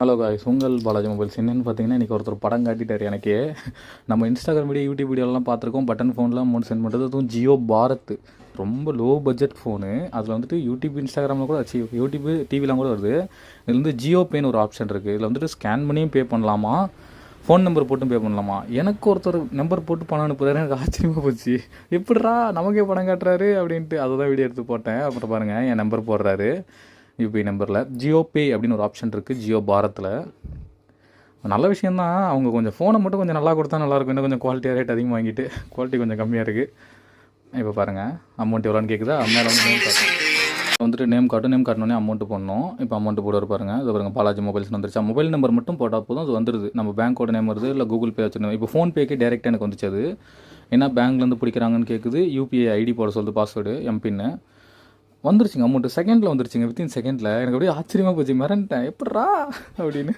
Hello guys, உங்கள் Balaji mobiles. என்னென்னு பார்த்தீங்கன்னா, இன்றைக்கி ஒருத்தர் படம் காட்டிட்டார் எனக்கே. நம்ம இன்ஸ்டாகிராம் வீடியோ, யூடியூப் வீடியோலாம் பார்த்துருக்கோம். பட்டன் ஃபோன்லாம் அமௌண்ட் சென்ட் பண்ணுறது. அதுவும் ஜியோ பாரத், ரொம்ப லோ பட்ஜெட் ஃபோனு. அதில் வந்துட்டு யூடியூப், இன்ஸ்டாகிராமில் கூட யூடியூப், டிவிலாம் கூட வருது. இதில் வந்து ஜியோ பேன்னு ஒரு ஆப்ஷன் இருக்குது. இதில் வந்துட்டு ஸ்கேன் பண்ணியும் பே பண்ணலாமா, ஃபோன் நம்பர் போட்டும் பே பண்ணலாமா. எனக்கு ஒருத்தர் நம்பர் போட்டு பணம் அனுப்புறாரு. எனக்கு ஆச்சரியமாக போச்சு. எப்படிரா நமக்கே படம் காட்டுறாரு அப்படின்ட்டு அதை தான் வீடியோ எடுத்து போட்டேன். அப்புறம் பாருங்கள், என் நம்பர் போடுறாரு. யூபிஐ நம்பரில் ஜியோ பே அப்படின்னு ஒரு ஆப்ஷன் இருக்குது ஜியோ பாரத்தில். நல்ல விஷயந்தான். அவங்க கொஞ்சம் ஃபோனை மட்டும் கொஞ்சம் நல்லா கொடுத்தா நல்லாயிருக்கும். இன்னும் கொஞ்சம் குவாலிட்டியாக ரேட் அதிகமாக வாங்கிட்டு குவாலிட்டி கொஞ்சம் கம்மியாக இருக்குது. இப்போ பாருங்கள், அமௌண்ட் எவ்வளோன்னு கேட்குதா. மேலே வந்து நேம் காட்டும். வந்துட்டு நேம் காட்டினோடனே அமௌண்ட்டு போடணும். இப்போ அமௌண்ட்டு போட பாருங்கள். இது பாருங்கள், பாலாஜி மொபைல்ஸ் வந்துருச்சா. மொபைல் நம்பர் மட்டும் போட்டால் போதும், அது வந்துடுது. நம்ம பேங்க்கோட நேம் வருது, இல்லை கூகுள் பே வச்சுருந்தோம். இப்போ ஃபோன்பேக்கு டேரெக்டாக எனக்கு வந்துச்சு. அது ஏன்னா பேங்க்லேருந்து பிடிக்கிறாங்கன்னு கேட்குது. யூபிஐ ஐடி போட சொல்லுது, பாஸ்வேர்டு, எம்பின்னு. வந்துருச்சுங்க அமௌண்ட்டு. செகண்டில் வந்துருச்சுங்க, வித்தின் செகண்டில். எனக்கு அப்படியே ஆச்சரியமாக போச்சு, மிரண்டேன். எப்பட்றா அப்படின்னு.